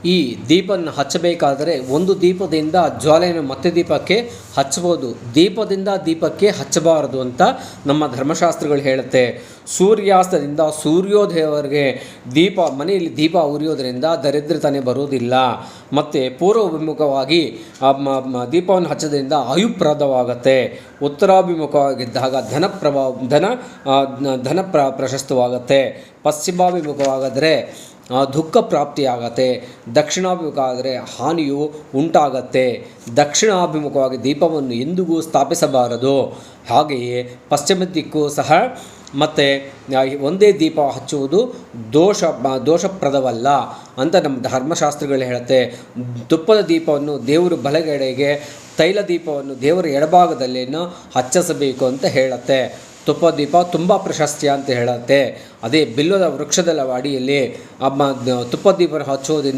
ಈ ದೀಪವನ್ನು ಹಚ್ಚಬೇಕಾದರೆ ಒಂದು ದೀಪದಿಂದ ಜ್ವಾಲೆಯನ್ನು ಮತ್ತೆ ದೀಪಕ್ಕೆ ಹಚ್ಚಬಹುದು, ದೀಪದಿಂದ ದೀಪಕ್ಕೆ ಹಚ್ಚಬಾರದು ಅಂತ ನಮ್ಮ ಧರ್ಮಶಾಸ್ತ್ರಗಳು ಹೇಳುತ್ತೆ. ಸೂರ್ಯಾಸ್ತದಿಂದ ಸೂರ್ಯೋದಯವರೆಗೆ ಮನೆಯಲ್ಲಿ ದೀಪ ಉರಿಯೋದರಿಂದ ದರಿದ್ರತನೆ ಬರುವುದಿಲ್ಲ. ಮತ್ತು ಪೂರ್ವಾಭಿಮುಖವಾಗಿ ದೀಪವನ್ನು ಹಚ್ಚೋದ್ರಿಂದ ಆಯುಪ್ರದವಾಗತ್ತೆ. ಉತ್ತರಾಭಿಮುಖವಾಗಿದ್ದಾಗ ಧನ ಪ್ರಶಸ್ತವಾಗತ್ತೆ. ಪಶ್ಚಿಮಾಭಿಮುಖವಾದರೆ ದುಃಖ ಪ್ರಾಪ್ತಿಯಾಗತ್ತೆ. ದಕ್ಷಿಣಾಭಿಮುಖ ಆದರೆ ಹಾನಿಯು ಉಂಟಾಗತ್ತೆ. ದಕ್ಷಿಣಾಭಿಮುಖವಾಗಿ ದೀಪವನ್ನು ಎಂದಿಗೂ ಸ್ಥಾಪಿಸಬಾರದು. ಹಾಗೆಯೇ ಪಶ್ಚಿಮ ದಿಕ್ಕು ಸಹ ಮತ್ತು ಒಂದೇ ದೀಪ ಹಚ್ಚುವುದು ದೋಷಪ್ರದವಲ್ಲ ಅಂತ ನಮ್ಮ ಧರ್ಮಶಾಸ್ತ್ರಗಳು ಹೇಳುತ್ತೆ. ತುಪ್ಪದ ದೀಪವನ್ನು ದೇವರು ಬಲಗಡೆಗೆ, ತೈಲ ದೀಪವನ್ನು ದೇವರ ಎಡಭಾಗದಲ್ಲೇನೋ ಹಚ್ಚಿಸಬೇಕು ಅಂತ ಹೇಳುತ್ತೆ. ತುಪ್ಪ ದೀಪ ತುಂಬ ಪ್ರಶಸ್ತಿ ಅಂತ ಹೇಳುತ್ತೆ. ಅದೇ ಬಿಲ್ಲದ ವೃಕ್ಷದ ಅಡಿಯಲ್ಲಿ ತುಪ್ಪ ದೀಪ ಹಚ್ಚೋದ್ರಿಂದ